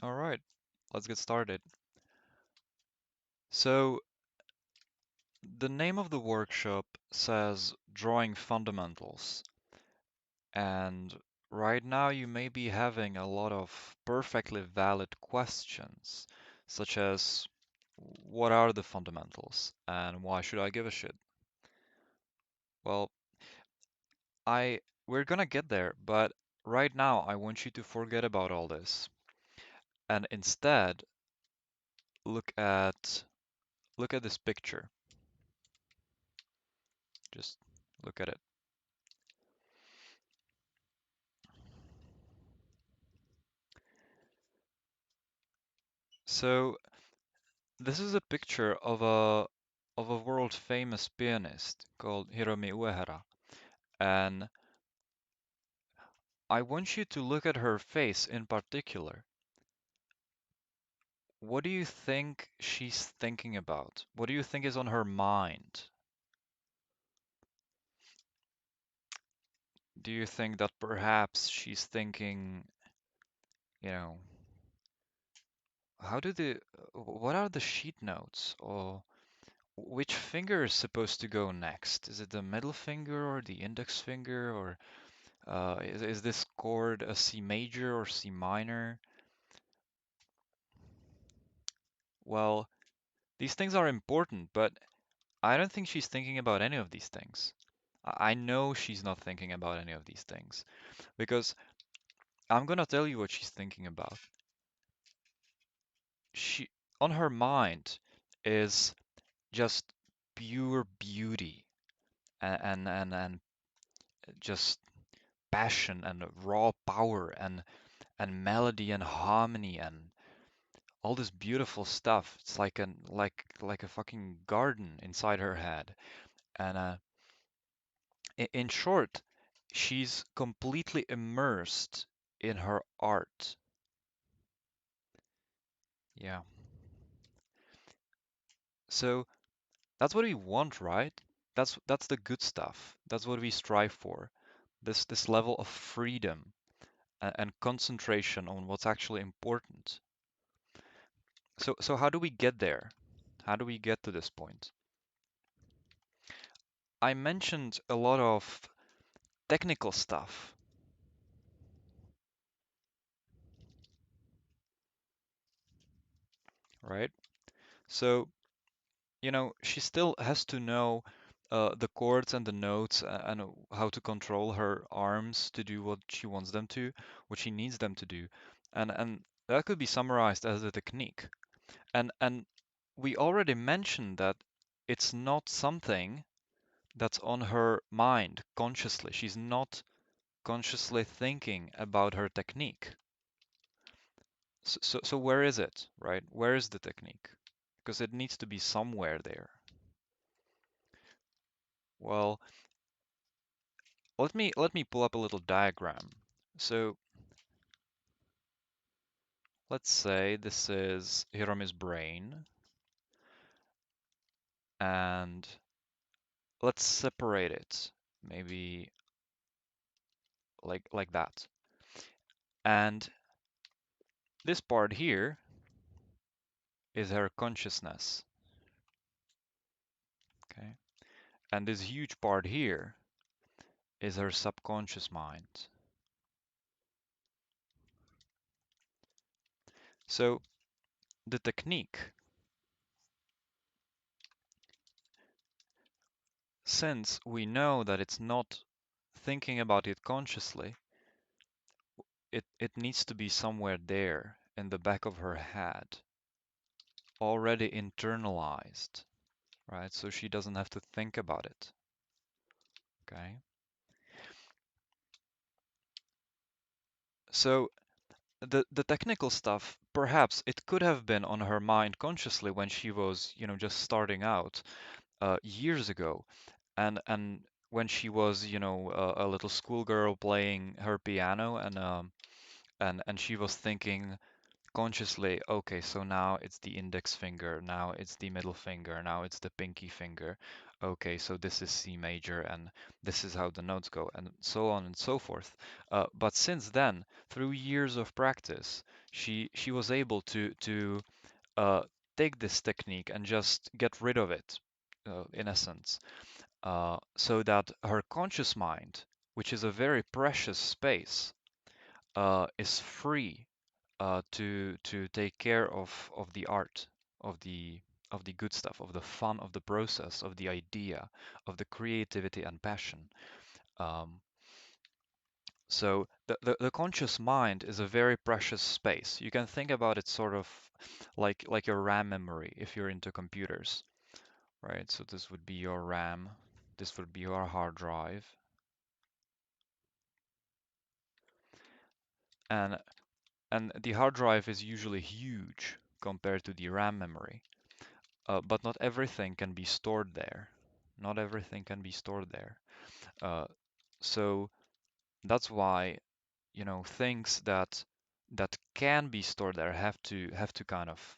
All right, let's get started. So, the name of the workshop says Drawing Fundamentals, and right now you may be having a lot of perfectly valid questions, such as what are the fundamentals and why should I give a shit? Well, I we're gonna get there, but right now I want you to forget about all this and instead look at look at this picture. Just look at it. So this is a picture of a world famous pianist called Hiromi Uehara, and I want you to look at her face in particular. What do you think she's thinking about? What do you think is on her mind? Do you think that perhaps she's thinking, you know, how do the what are the sheet notes, or which finger is supposed to go next? Is it the middle finger or the index finger, or is this chord a C major or C minor? Well, these things are important, but I don't think she's thinking about any of these things. I know she's not thinking about any of these things because I'm gonna tell you what she's thinking about. She, on her mind, is just pure beauty and just passion and raw power and melody and harmony and all this beautiful stuff. It's like a fucking garden inside her head. And in short, she's completely immersed in her art. Yeah. So that's what we want, right? That's the good stuff. That's what we strive for. This level of freedom and concentration on what's actually important. So how do we get there? How do we get to this point? I mentioned a lot of technical stuff, right? So, she still has to know the chords and the notes and how to control her arms to do what she wants them to, what she needs them to do. And that could be summarized as a technique. And we already mentioned that it's not something that's on her mind consciously. She's not consciously thinking about her technique. So where is it, right? Where is the technique? Because it needs to be somewhere there. Well, let me pull up a little diagram. So let's say this is Hiromi's brain, and let's separate it, maybe like that. And this part here is her consciousness, okay? And this huge part here is her subconscious mind. So the technique, since we know that it's not thinking about it consciously, it needs to be somewhere there in the back of her head, already internalized, right? So she doesn't have to think about it, okay? So the technical stuff, perhaps it could have been on her mind consciously when she was, just starting out years ago, and when she was, a little schoolgirl playing her piano, and she was thinking subconsciously, okay, so now it's the index finger, now it's the middle finger, now it's the pinky finger. Okay, so this is C major, and this is how the notes go, and so on and so forth. But since then, through years of practice, she was able to uh, take this technique and just get rid of it, in essence, so that her conscious mind, which is a very precious space, is free to take care of the art, of the good stuff, of the fun, of the process, of the idea, of the creativity and passion. Um, so the conscious mind is a very precious space. You can think about it sort of like your RAM memory if you're into computers, right? So this would be your RAM, this would be your hard drive, and and the hard drive is usually huge compared to the RAM memory. But not everything can be stored there. Not everything can be stored there. Uh, so that's why, things that can be stored there have to kind of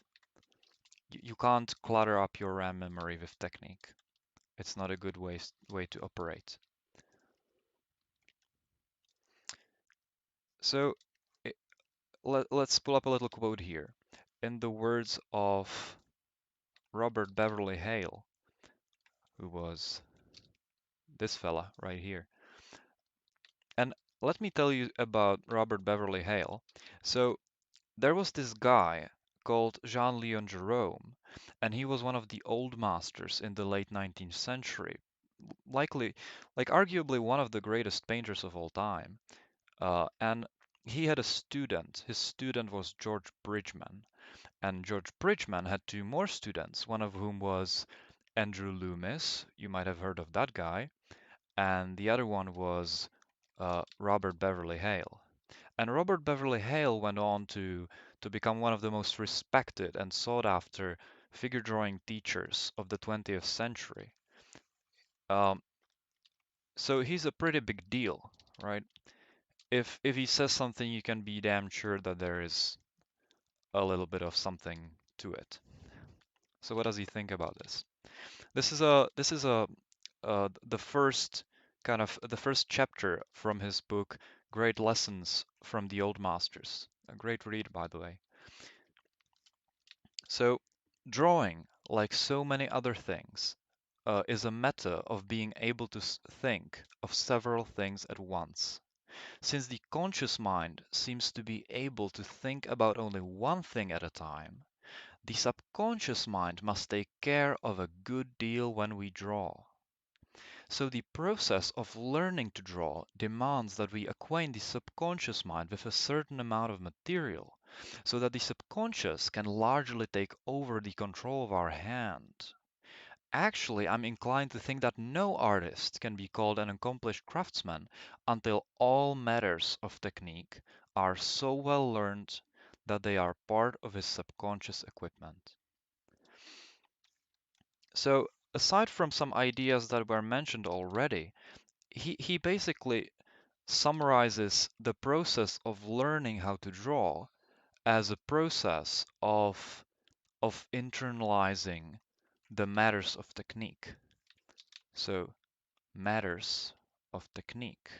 you can't clutter up your RAM memory with technique. It's not a good way to operate. So I let's pull up a little quote here. In the words of Robert Beverly Hale, who was this fella right here. And let me tell you about Robert Beverly Hale. So there was this guy called Jean-Léon Gérôme, and he was one of the old masters in the late 19th century, likely, like arguably one of the greatest painters of all time. And he had a student. His student was George Bridgman, and George Bridgman had two more students, one of whom was Andrew Loomis. You might have heard of that guy, and the other one was Robert Beverly Hale. And Robert Beverly Hale went on to become one of the most respected and sought after figure drawing teachers of the 20th century. Um, so he's a pretty big deal, right? If he says something, you can be damn sure that there is a little bit of something to it. So what does he think about this? This is a the first the first chapter from his book Great Lessons from the Old Masters. A great read, by the way. So drawing, like so many other things, is a meta of being able to think of several things at once. Since the conscious mind seems to be able to think about only one thing at a time, the subconscious mind must take care of a good deal when we draw. So the process of learning to draw demands that we acquaint the subconscious mind with a certain amount of material, so that the subconscious can largely take over the control of our hand. Actually, I'm inclined to think that no artist can be called an accomplished craftsman until all matters of technique are so well learned that they are part of his subconscious equipment. So, aside from some ideas that were mentioned already, he basically summarizes the process of learning how to draw as a process of internalizing the matters of technique. So, matters of technique.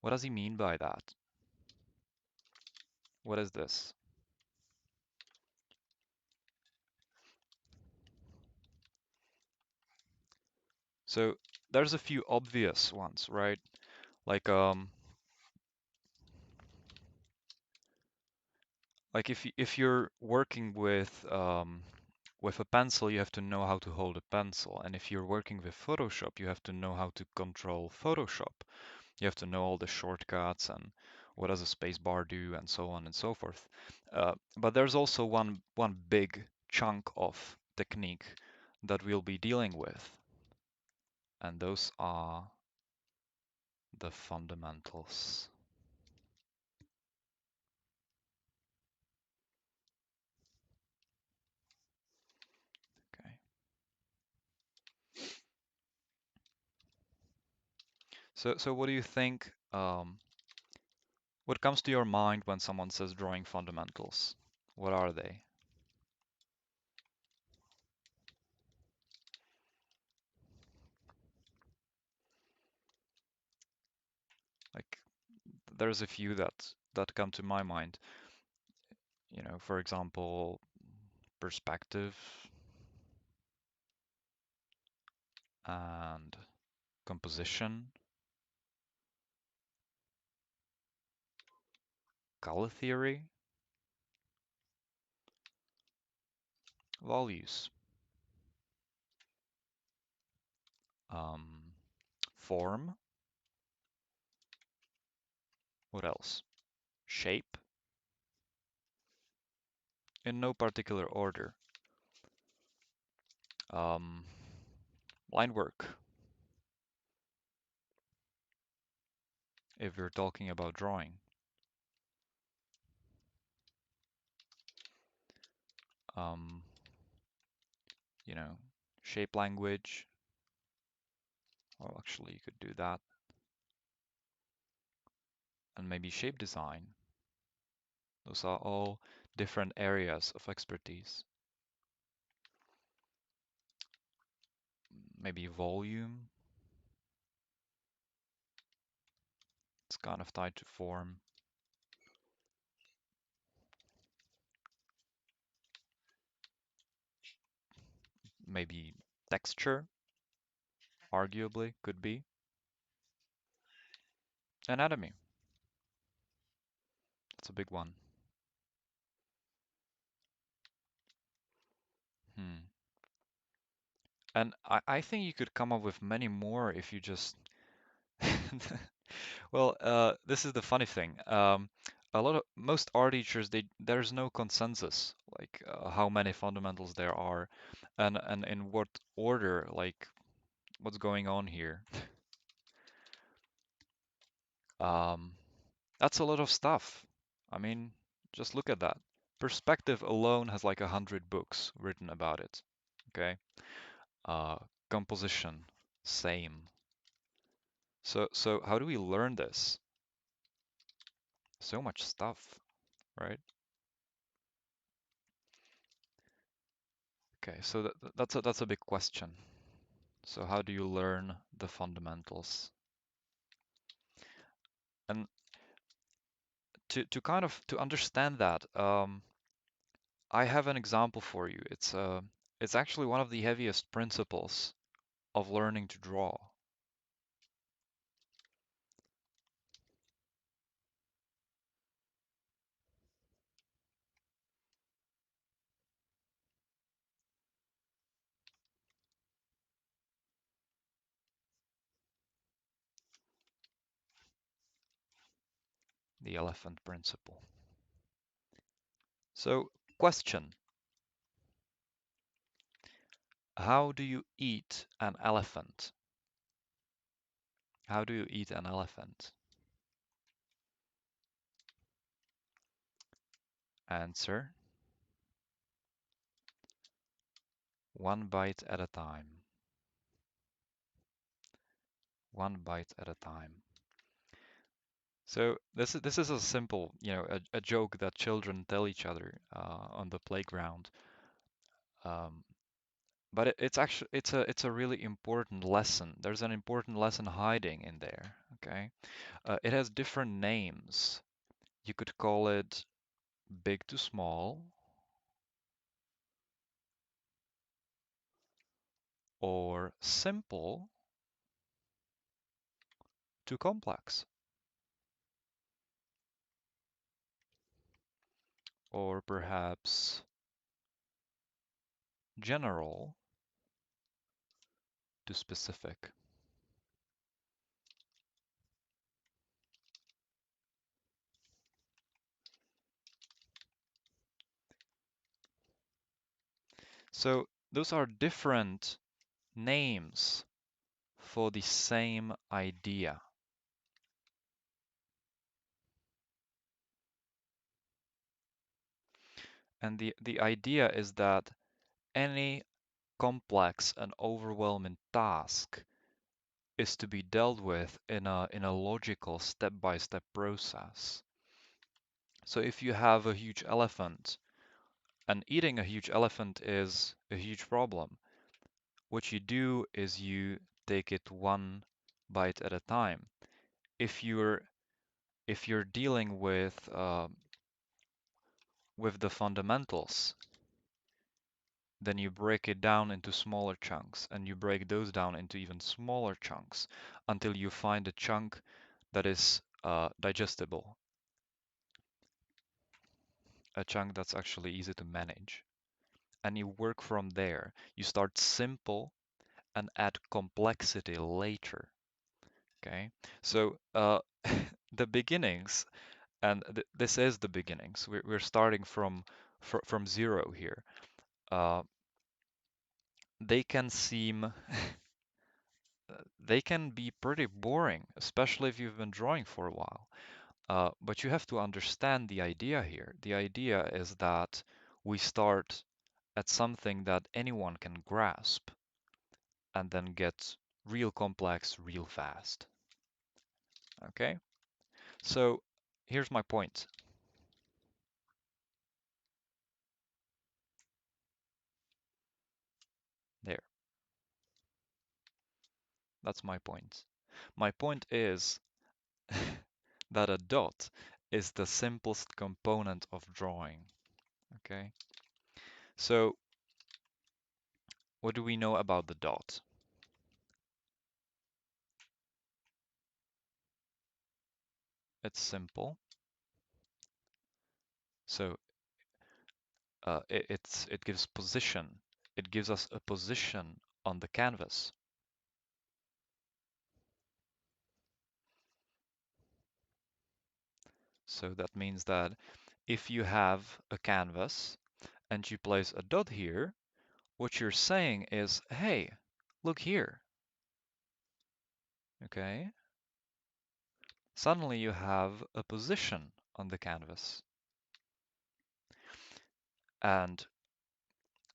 What does he mean by that? What is this? So, there's a few obvious ones, right? Like like if you're working with a pencil, you have to know how to hold a pencil. And if you're working with Photoshop, you have to know how to control Photoshop. You have to know all the shortcuts and what does a space bar do and so on and so forth. But there's also one big chunk of technique that we'll be dealing with, and those are the fundamentals. Okay. So what do you think? What comes to your mind when someone says drawing fundamentals? What are they? Like, there's a few that come to my mind. For example, perspective and composition, color theory, values, um, form. What else? Shape, in no particular order. Um, Line work, if you're talking about drawing. Um, you know, Shape language. Well, actually, you could do that. And maybe shape design. Those are all different areas of expertise. Maybe volume. It's kind of tied to form. Maybe texture, arguably, could be. Anatomy. That's a big one. Hmm. And I think you could come up with many more if you just well, this is the funny thing. Most art teachers, there's no consensus, like how many fundamentals there are, and in what order, like what's going on here. Um, that's a lot of stuff. I mean, just look at that. Perspective alone has like 100 books written about it. Okay. Uh, Composition, same. So how do we learn this? So much stuff, right? Okay, so that's a big question. So how do you learn the fundamentals? And to kind of to understand that, I have an example for you. It's actually one of the heaviest principles of learning to draw, the elephant principle. So, question, how do you eat an elephant? How do you eat an elephant? Answer, one bite at a time. One bite at a time. So this is a simple, a joke that children tell each other on the playground. Um, but it's a really important lesson. There's an important lesson hiding in there. Okay, it has different names. You could call it big to small, or simple to complex, or perhaps general to specific. So those are different names for the same idea. And the idea is that any complex and overwhelming task is to be dealt with in a logical step-by-step process. So if you have a huge elephant, and eating a huge elephant is a huge problem, what you do is you take it one bite at a time. If you're if you're dealing with the fundamentals, then you break it down into smaller chunks, and you break those down into even smaller chunks until you find a chunk that is digestible, a chunk that's actually easy to manage. And you work from there. You start simple and add complexity later. Okay, so the beginnings, and this is the beginnings. We're starting from zero here. Uh, they can seem they can be pretty boring, especially if you've been drawing for a while. But you have to understand the idea here. The idea is that we start at something that anyone can grasp and then get real complex real fast. Okay? So here's my point. There. That's my point. My point is that a dot is the simplest component of drawing. Okay? So what do we know about the dot? It's simple. So it gives position. It gives us a position on the canvas. So that means that if you have a canvas and you place a dot here, what you're saying is, hey, look here. Okay? Suddenly you have a position on the canvas. And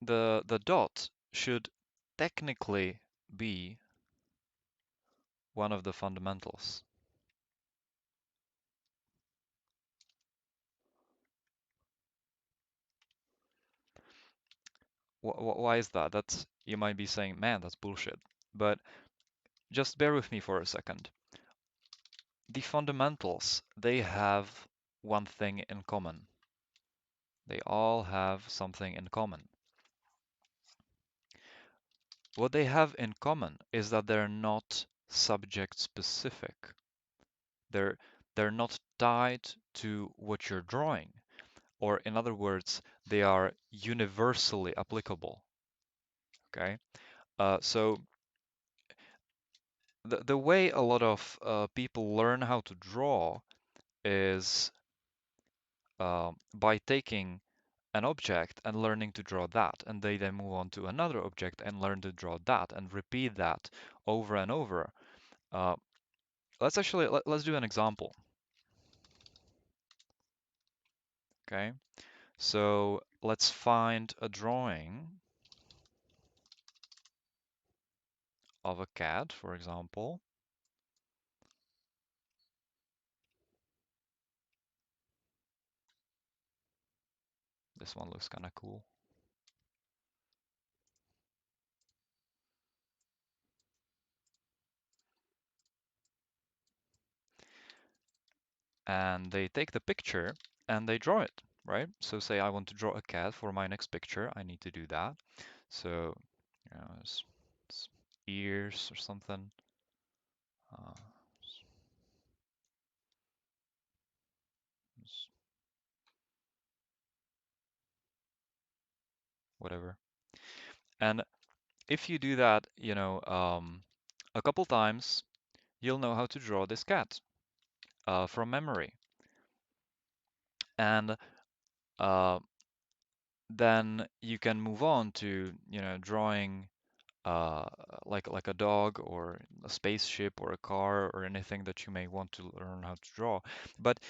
the dot should technically be one of the fundamentals. Why is that? That's, you might be saying, man, that's bullshit. But just bear with me for a second. The fundamentals, they have one thing in common. They all have something in common. What they have in common is that they're not subject specific. They're they're not tied to what you're drawing, or in other words, they are universally applicable. Okay, so the way a lot of people learn how to draw is by taking an object and learning to draw that, and they then move on to another object and learn to draw that and repeat that over and over. Uh, let's do an example. Okay, so let's find a drawing of a cat, for example. This one looks kind of cool. And they take the picture and they draw it, right? So say I want to draw a cat for my next picture, I need to do that. So, you know, it's ears or something. Uh, whatever. And if you do that, a couple times, you'll know how to draw this cat from memory. And uh, then you can move on to, drawing uh, like a dog or a spaceship or a car or anything that you may want to learn how to draw. But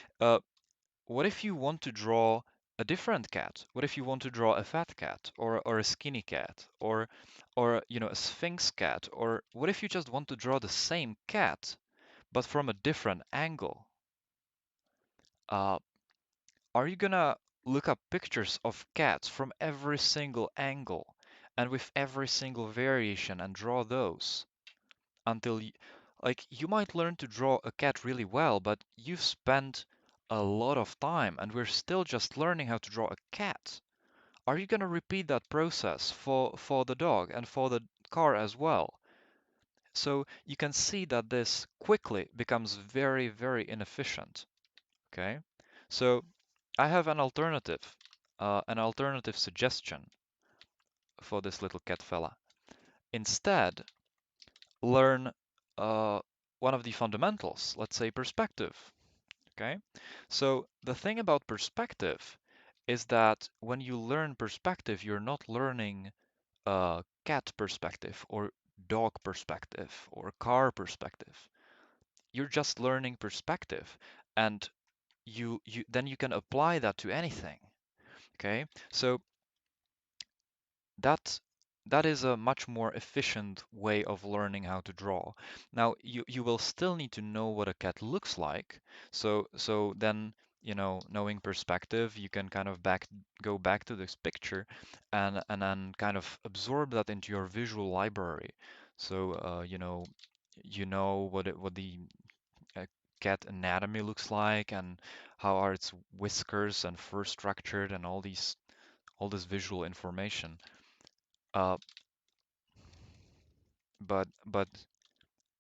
what if you want to draw a different cat? What if you want to draw a fat cat or a skinny cat or a sphinx cat? Or what if you just want to draw the same cat but from a different angle? Uh, are you gonna look up pictures of cats from every single angle and with every single variation and draw those until you might learn to draw a cat really well, but you've spent a lot of time and we're still just learning how to draw a cat. Are you going to repeat that process for the dog and for the car as well? So you can see that this quickly becomes very, very inefficient. Okay, so I have an alternative suggestion for this little cat fella. Instead, learn uh, one of the fundamentals, let's say perspective. Okay, so the thing about perspective is that when you learn perspective, you're not learning cat perspective or dog perspective or car perspective. You're just learning perspective, and you then you can apply that to anything. Okay, so that that is a much more efficient way of learning how to draw. Now you will still need to know what a cat looks like. So then, knowing perspective, you can kind of go back to this picture and then kind of absorb that into your visual library. So what the uh, cat anatomy looks like and how are its whiskers and fur structured and all this visual information. Uh, but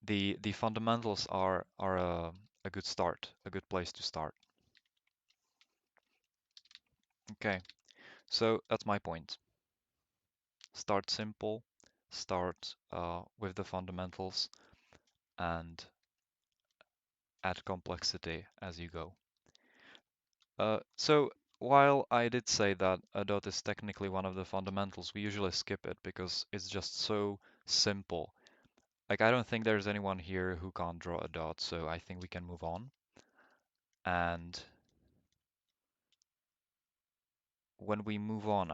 the fundamentals are a good start, a good place to start. Okay, so that's my point. Start simple, start with the fundamentals, and add complexity as you go. So while I did say that a dot is technically one of the fundamentals, we usually skip it because it's just so simple. Like, I don't think there's anyone here who can't draw a dot, so I think we can move on. And when we move on,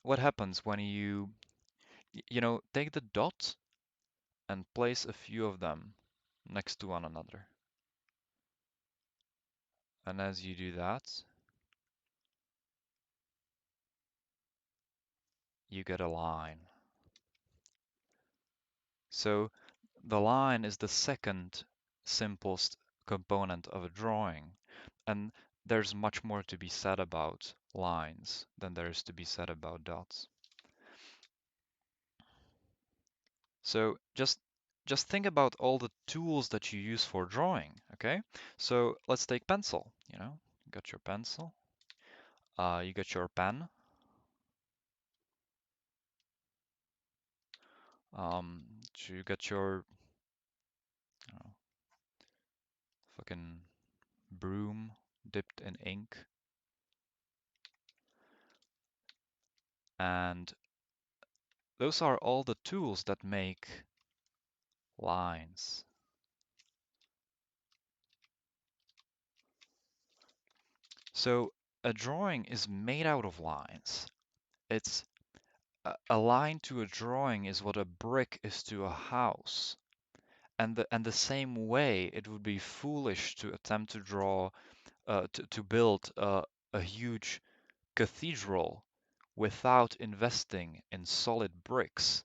what happens when you take the dot and place a few of them next to one another. And as you do that, you get a line. So the line is the second simplest component of a drawing. And there's much more to be said about lines than there is to be said about dots. So just think about all the tools that you use for drawing, okay? So let's take pencil, you got your pencil, you got your pen, um, you got your uh, fucking broom dipped in ink, and those are all the tools that make lines. So a drawing is made out of lines. It's a line to a drawing is what a brick is to a house. And the same way, it would be foolish to attempt to draw to build a huge cathedral without investing in solid bricks.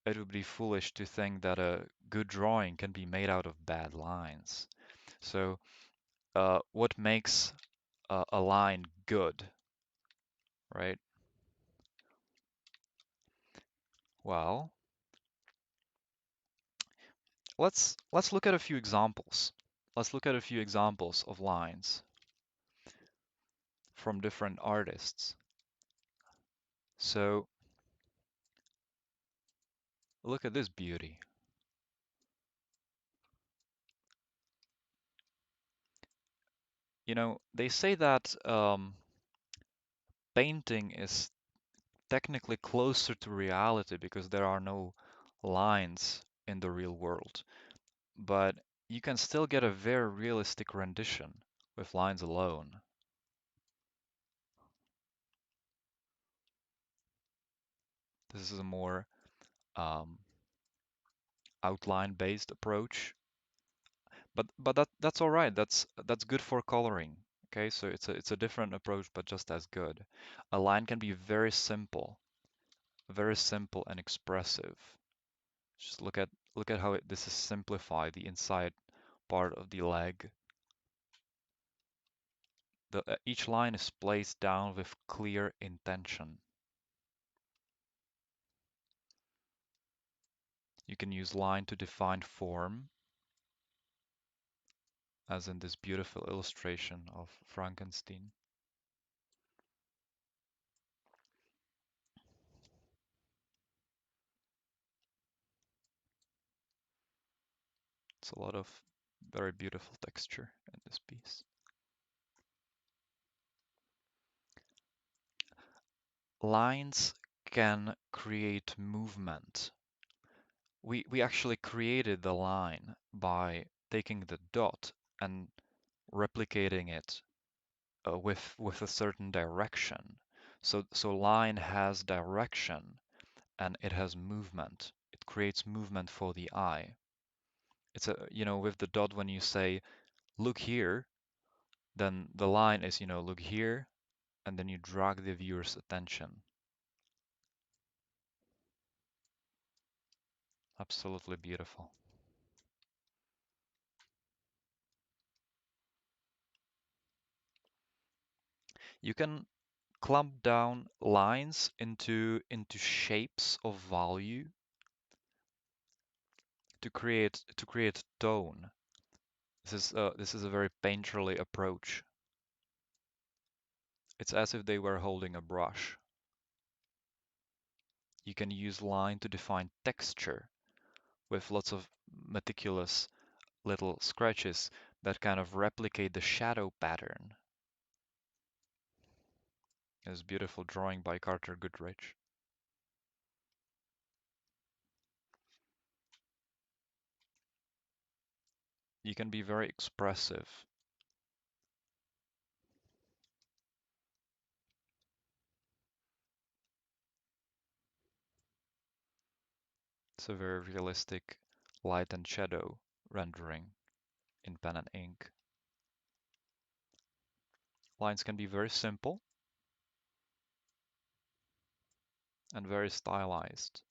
It would be foolish to think that a good drawing can be made out of bad lines. So, what makes a line good, right? Well, let's look at a few examples. Let's look at a few examples of lines from different artists. So, look at this beauty. They say that painting is technically closer to reality because there are no lines in the real world. But you can still get a very realistic rendition with lines alone. This is a more um, outline-based approach, but that's all right. That's good for coloring. Okay, so it's a different approach, but just as good. A line can be very simple and expressive. Just look at how this is simplified. The inside part of the leg. Each line is placed down with clear intention. You can use line to define form, as in this beautiful illustration of Frankenstein. It's a lot of very beautiful texture in this piece. Lines can create movement. We actually created the line by taking the dot and replicating it with a certain direction. So line has direction and it has movement. It creates movement for the eye. It's with the dot, when you say look here, then the line is, look here, and then you drag the viewer's attention. Absolutely beautiful. You can clump down lines into shapes of value to create tone. This is a very painterly approach. It's as if they were holding a brush. You can use line to define texture with lots of meticulous little scratches that kind of replicate the shadow pattern. It's beautiful drawing by Carter Goodrich. You can be very expressive. It's a very realistic light and shadow rendering in pen and ink. Lines can be very simple and very stylized.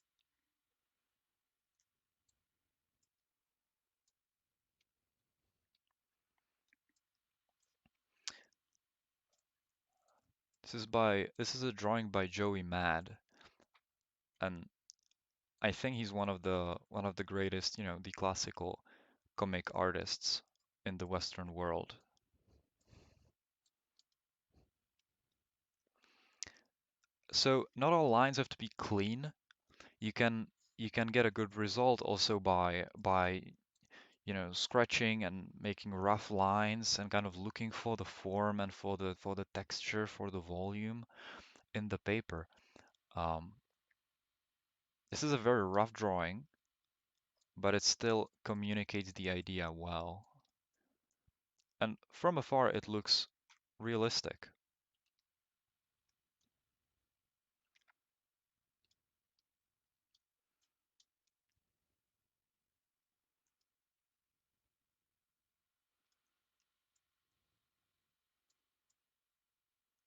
This is a drawing by Joey Mad, and I think he's one of the greatest, the classical comic artists in the Western world. So not all lines have to be clean. You can you can get a good result also by scratching and making rough lines and kind of looking for the form and for the texture, for the volume in the paper. Um, this is a very rough drawing, but it still communicates the idea well. And from afar, it looks realistic.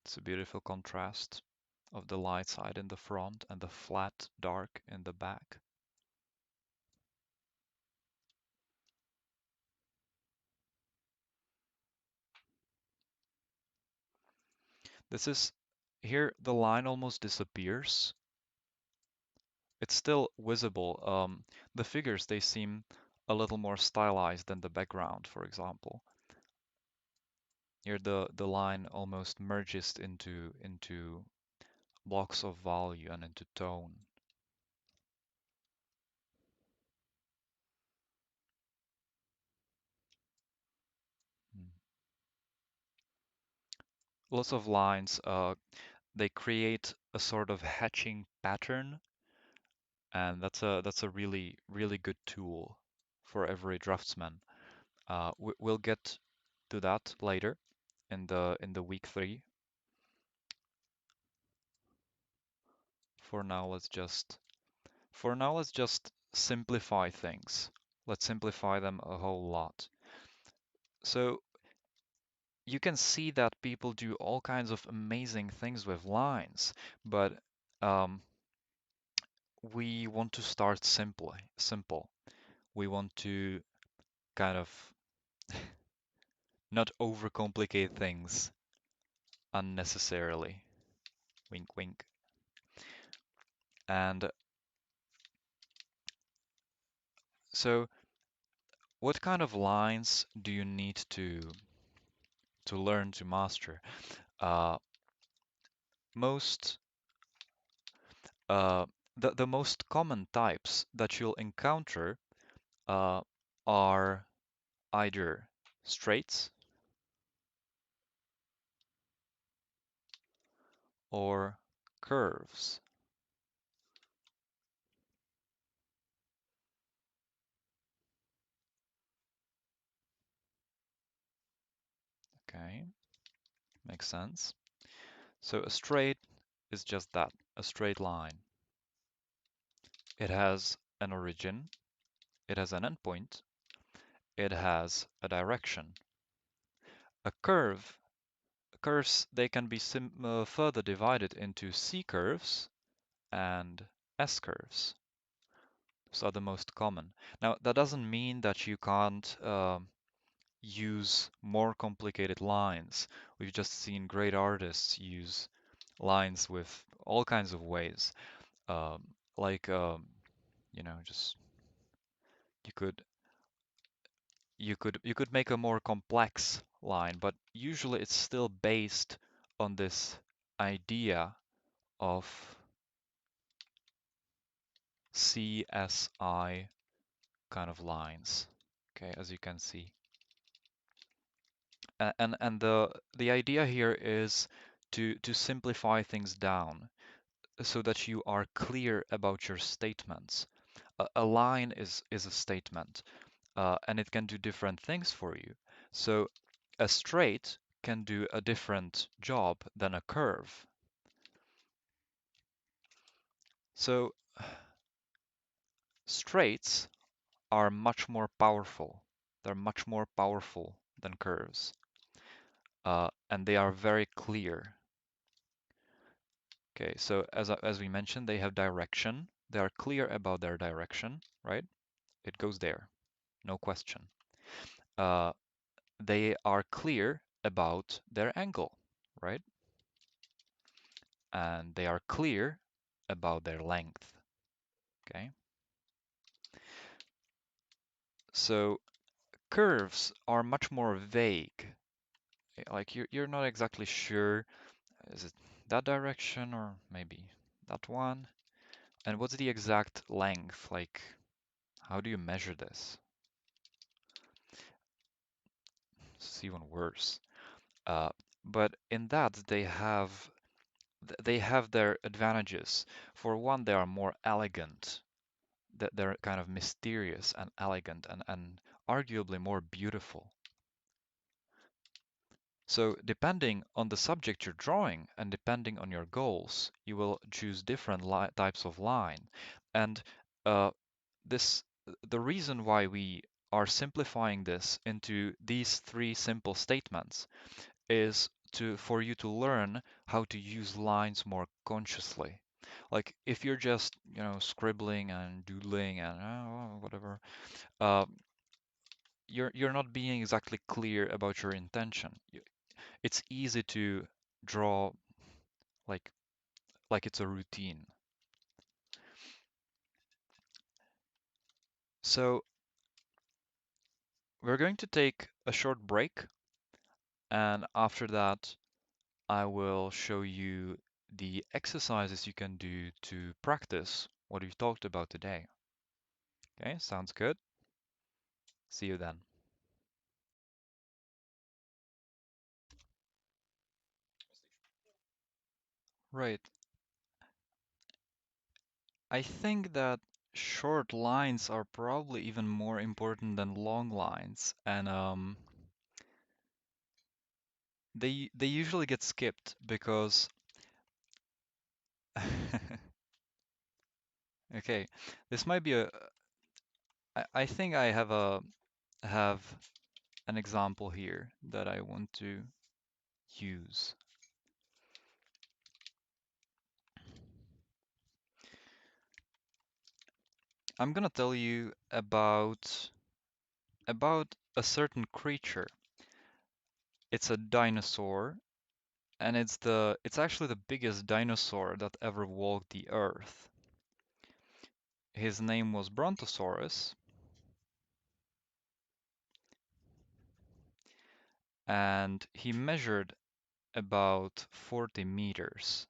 It's a beautiful contrast of the light side in the front and the flat dark in the back. This is Here the line almost disappears. It's still visible. The figures, they seem a little more stylized than the background, for example. Here the line almost merges into blocks of value and into tone. Mm. Lots of lines, they create a sort of hatching pattern, and that's a really really good tool for every draftsman. We'll get to that later in the week 3. For now, let's just simplify things. Let's simplify them a whole lot. So you can see that people do all kinds of amazing things with lines, but um, we want to start simple. We want to kind of not overcomplicate things unnecessarily. Wink, wink. And so, what kind of lines do you need to learn to master? Uh, most uh, the most common types that you'll encounter uh, are either straights or curves. Okay, makes sense. So a straight is just that, a straight line. It has an origin, it has an endpoint, it has a direction. A curve, curves, they can be further divided into C curves and S curves. Those are the most common. Now, that doesn't mean that you can't use more complicated lines. We've just seen great artists use lines with all kinds of ways. Um, like, just you could you could make a more complex line, but usually it's still based on this idea of CSI kind of lines. Okay, as you can see. And the idea here is to simplify things down so that you are clear about your statements. A line is a statement, and it can do different things for you. So a straight can do a different job than a curve. So straights are much more powerful. They're much more powerful than curves, and they are very clear. Okay, so as we mentioned, they have direction. They are clear about their direction, right? It goes there, no question. Uh, they are clear about their angle, right? And they are clear about their length, okay? So curves are much more vague. Like you're not exactly sure, is it that direction or maybe that one? And what's the exact length? Like, how do you measure this? It's even worse. Uh, but in that they have their advantages. For one, they are more elegant. That they're kind of mysterious and elegant and arguably more beautiful. So depending on the subject you're drawing and depending on your goals, you will choose different types of line. And uh, this the reason why we are simplifying this into these 3 simple statements is for you to learn how to use lines more consciously. Like if you're just, scribbling and doodling and whatever, uh, you're not being exactly clear about your intention. It's easy to draw like it's a routine. So we're going to take a short break, and after that, I will show you the exercises you can do to practice what we've talked about today. Okay, sounds good. See you then. Right. I think that short lines are probably even more important than long lines, and they usually get skipped because okay, this might be a I think I have an example here that I want to use. I'm gonna tell you about a certain creature. It's a dinosaur, and it's actually the biggest dinosaur that ever walked the earth. His name was Brontosaurus, and he measured about 40 meters.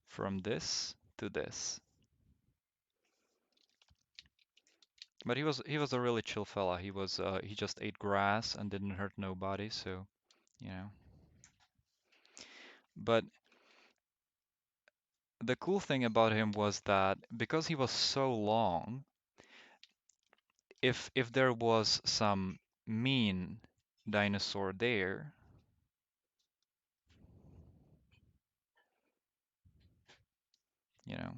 From this to this. But he was a really chill fella. He just ate grass and didn't hurt nobody, so you know. But the cool thing about him was that because he was so long, if there was some mean dinosaur there, you know,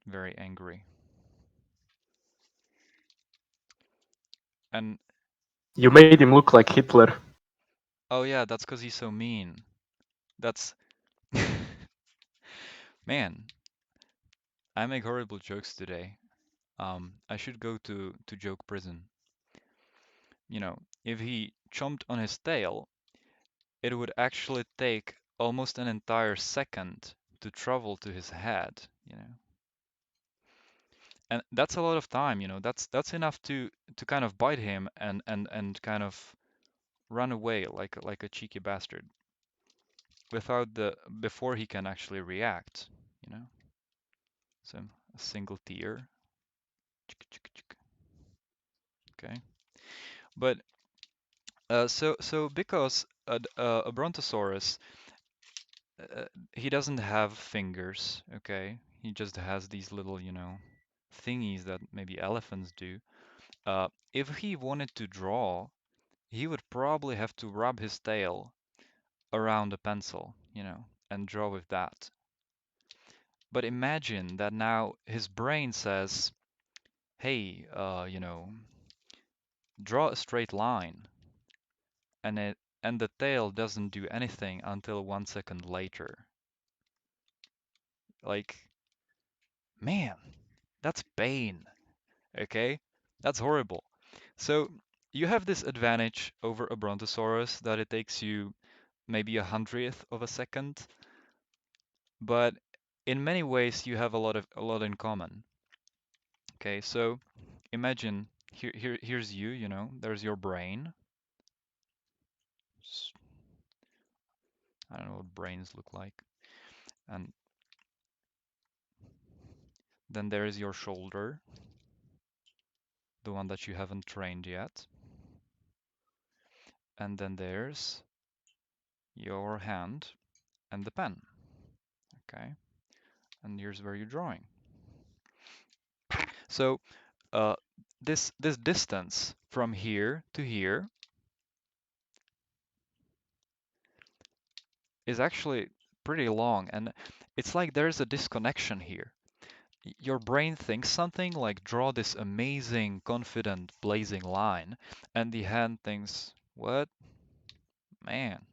very angry. And You made him look like Hitler. oh yeah, that's because he's so mean. That's man, I make horrible jokes today. I should go to joke prison. You know, if he chomped on his tail, it would actually take almost an entire second to travel to his head, you know. And that's a lot of time, you know. That's enough to kind of bite him and kind of run away like a cheeky bastard without the before he can actually react, you know. So a single tear. Okay. But so because a Brontosaurus uh, he doesn't have fingers, okay? He just has these little, you know, thingies that maybe elephants do. If he wanted to draw, he would probably have to rub his tail around a pencil, you know, and draw with that. But imagine that now his brain says, hey, you know, draw a straight line, and the tail doesn't do anything until 1 second later. Like, man, that's pain. Okay? That's horrible. So you have this advantage over a Brontosaurus that it takes you maybe 100th of a second, but in many ways you have a lot in common. Okay, so imagine here's you, you know, there's your brain. I don't know what brains look like. And then there is your shoulder, the one that you haven't trained yet. And then there's your hand and the pen. Okay, and here's where you're drawing. So uh, this distance from here to here is actually pretty long, and it's like there's a disconnection here. Your brain thinks something like draw this amazing, confident, blazing line, and the hand thinks, what? Man,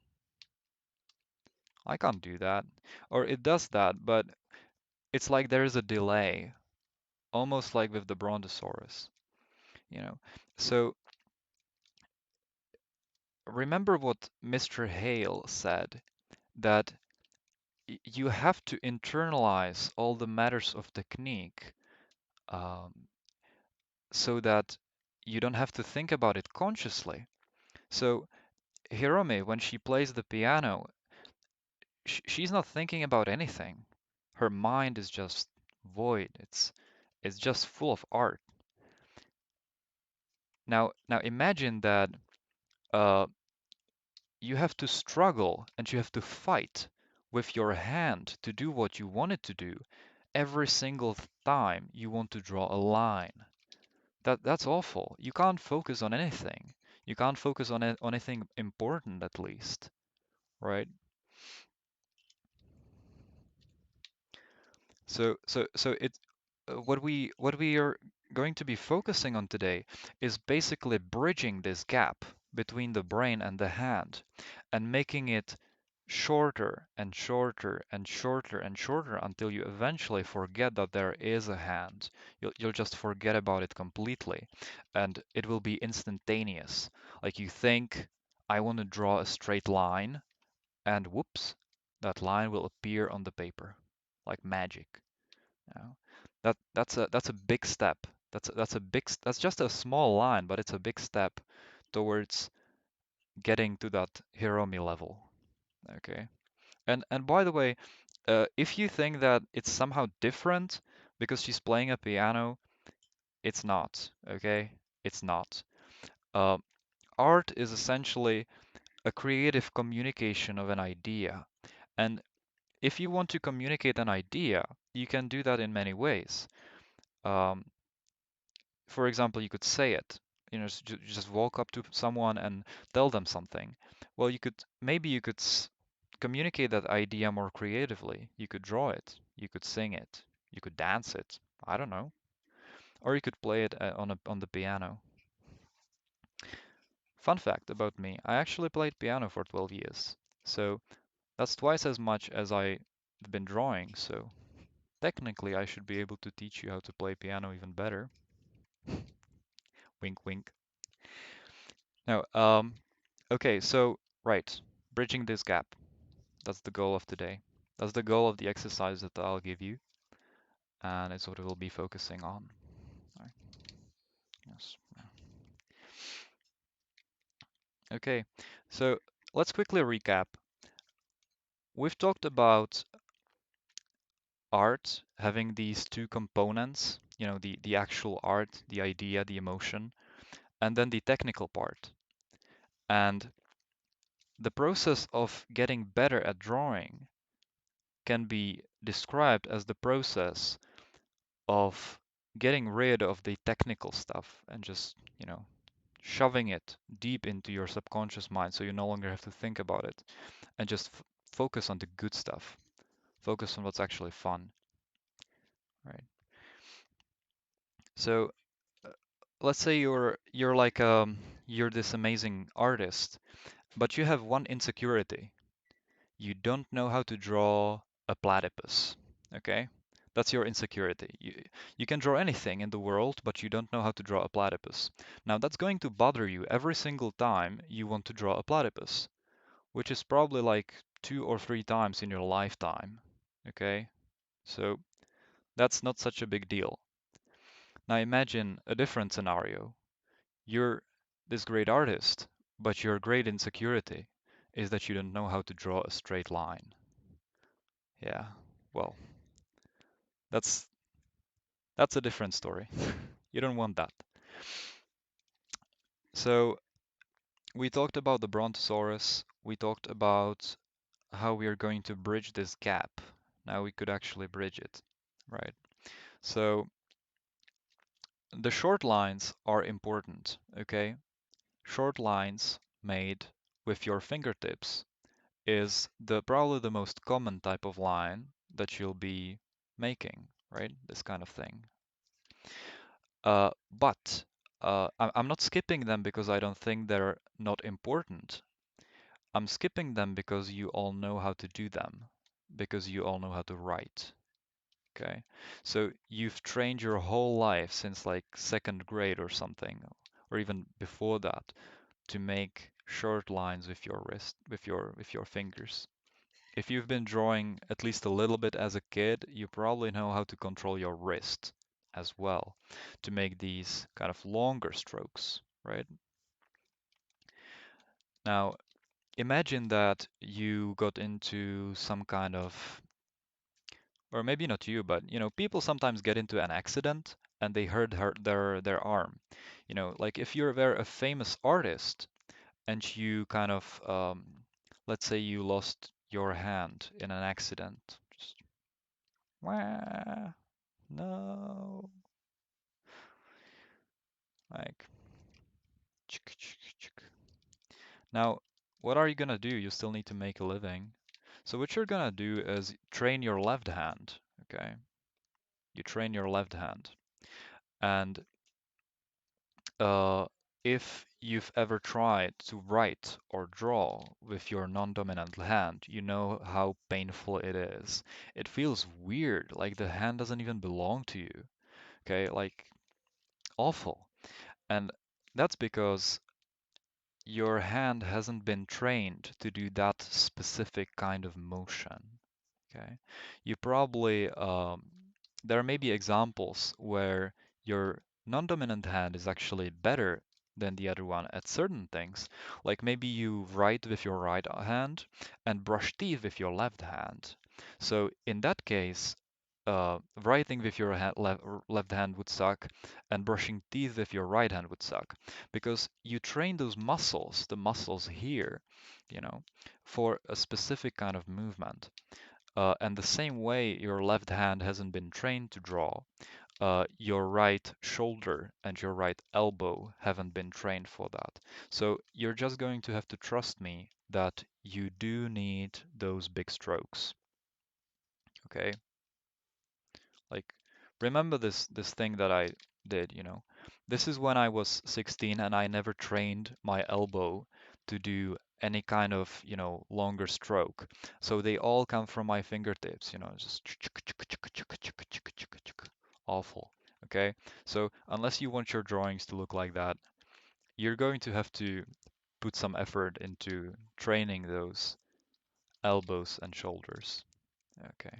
I can't do that. Or it does that, but it's like there is a delay, almost like with the Brontosaurus, you know. So remember what Mr. Hale said, that you have to internalize all the matters of technique um, so that you don't have to think about it consciously. So Hirome, when she plays the piano, she's not thinking about anything. Her mind is just void. It's just full of art. Now imagine that uh, you have to struggle and you have to fight with your hand to do what you want it to do every single time you want to draw a line. That's awful. You can't focus on anything. You can't focus on on anything important at least, right? So it what we are going to be focusing on today is basically bridging this gap between the brain and the hand and making it shorter and shorter and shorter and shorter until you eventually forget that there is a hand. You'll just forget about it completely and it will be instantaneous. Like you think, I want to draw a straight line, and whoops, that line will appear on the paper like magic. You know? That's a big step. That's just a small line, but it's a big step towards getting to that Hiromi level. Okay. And by the way, if you think that it's somehow different because she's playing a piano, it's not. Okay, it's not. Uh, Art is essentially a creative communication of an idea, and if you want to communicate an idea, you can do that in many ways. Um, for example, you could say it. You know, you just walk up to someone and tell them something. Well, you could communicate that idea more creatively. You could draw it, you could sing it, you could dance it. I don't know, or you could play it on the piano. Fun fact about me: I actually played piano for 12 years, so that's twice as much as I've been drawing. So technically, I should be able to teach you how to play piano even better. Wink, wink. Now, okay, so right, bridging this gap. That's the goal of today. That's the goal of the exercise that I'll give you, and it's what we'll be focusing on. All right, yes. Okay, so let's quickly recap. We've talked about art having these two components, you know, the actual art, the idea, the emotion, and then the technical part. And the process of getting better at drawing can be described as the process of getting rid of the technical stuff and just, you know, shoving it deep into your subconscious mind so you no longer have to think about it and just focus on the good stuff. Focus on what's actually fun, right? So uh, let's say you're like you're this amazing artist, but you have one insecurity. You don't know how to draw a platypus. Okay? That's your insecurity. You can draw anything in the world, but you don't know how to draw a platypus. Now, that's going to bother you every single time you want to draw a platypus, which is probably like 2 or 3 times in your lifetime. Okay? So that's not such a big deal. Now, imagine a different scenario. You're this great artist, but your great insecurity is that you don't know how to draw a straight line. Yeah, well, that's that's a different story. You don't want that. So we talked about the Brontosaurus. We talked about how we are going to bridge this gap. Now we could actually bridge it, right? So the short lines are important, okay? Short lines made with your fingertips is the probably the most common type of line that you'll be making, right? This kind of thing. But I'm not skipping them because I don't think they're not important. I'm skipping them because you all know how to do them, because you all know how to write. Okay, so you've trained your whole life since like second grade or something, or even before that, to make short lines with your wrist, with your fingers. If you've been drawing at least a little bit as a kid, you probably know how to control your wrist as well to make these kind of longer strokes, right? Now, imagine that you got into some kind of or maybe not you, but people sometimes get into an accident and they hurt their arm. Like if you're a famous artist and you kind of let's say you lost your hand in an accident. Just wah, no, like chick, chick, chick. Now, what are you gonna do? You still need to make a living. So what you're gonna do is train your left hand, okay? You train your left hand. And uh, if you've ever tried to write or draw with your non-dominant hand, you know how painful it is. It feels weird, like the hand doesn't even belong to you, okay? Like awful. And that's because your hand hasn't been trained to do that specific kind of motion. Okay. You probably, there may be examples where your non-dominant hand is actually better than the other one at certain things. Like maybe you write with your right hand and brush teeth with your left hand. So in that case, writing with your left hand would suck, and brushing teeth with your right hand would suck because you train those muscles, the muscles here, you know, for a specific kind of movement. And the same way your left hand hasn't been trained to draw, your right shoulder and your right elbow haven't been trained for that. So you're just going to have to trust me that you do need those big strokes. Okay? Like, remember this thing that I did. This is when I was 16 and I never trained my elbow to do any kind of, longer stroke. So they all come from my fingertips, just awful. Okay? So unless you want your drawings to look like that, you're going to have to put some effort into training those elbows and shoulders. Okay.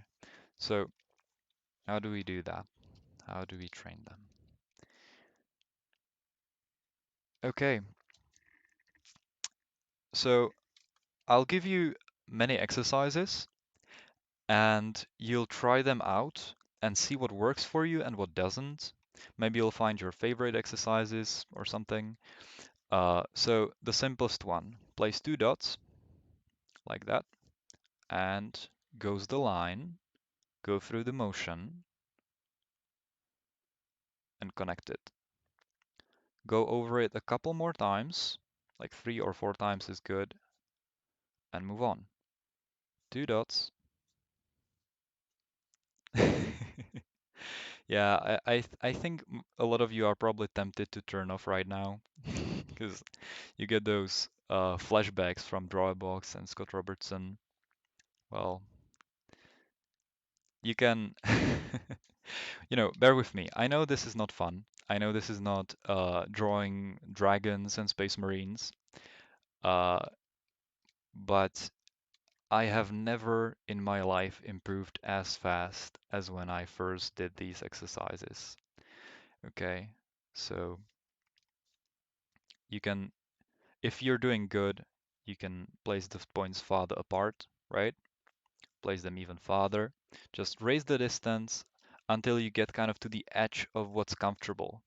So how do we do that? How do we train them? Okay, so I'll give you many exercises and you'll try them out and see what works for you and what doesn't. Maybe you'll find your favorite exercises or something. So the simplest one, place two dots like that and goes the line, go through the motion and connect it. Go over it a couple more times, like 3 or 4 times is good, and move on. Two dots. Yeah, I think a lot of you are probably tempted to turn off right now because you get those flashbacks from Drawbox and Scott Robertson. Well, you can, bear with me. I know this is not fun. I know this is not drawing dragons and space marines, uh, but I have never in my life improved as fast as when I first did these exercises. Okay, so you can if you're doing good, you can place the points farther apart, right? Place them even farther. Just raise the distance until you get kind of to the edge of what's comfortable.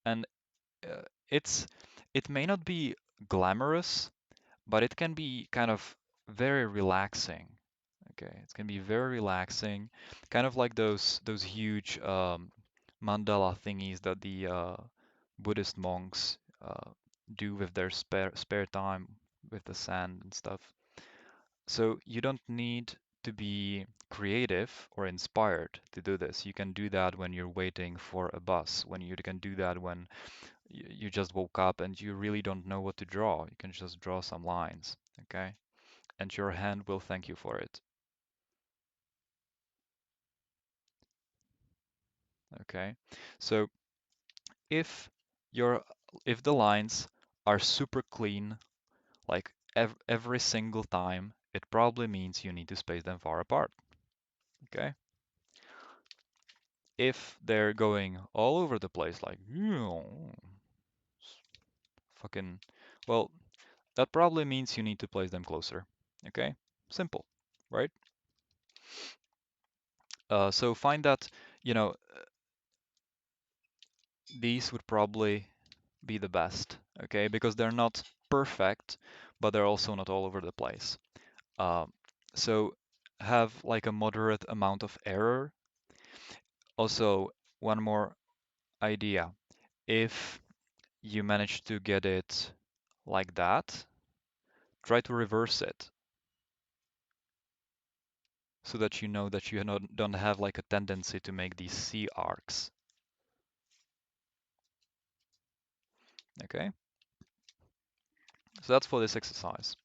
And uh, it's it may not be glamorous, but it can be kind of very relaxing. Okay, it can be very relaxing, kind of like those huge mandala thingies that the Buddhist monks do with their spare time with the sand and stuff. So you don't need to be creative or inspired to do this. You can do that when you're waiting for a bus, when you can do that when you just woke up and you really don't know what to draw. You can just draw some lines, okay? And your hand will thank you for it, okay? So if your if the lines are super clean, like every single time, it probably means you need to space them far apart, okay? If they're going all over the place, like fucking, well, That probably means you need to place them closer. Okay, simple, right? So find that, you know, these would probably be the best, okay? Because they're not perfect, but they're also not all over the place. Um, so have like a moderate amount of error. Also, one more idea. If you manage to get it like that, try to reverse it so that you know that you don't have like a tendency to make these C arcs. Okay, so that's for this exercise.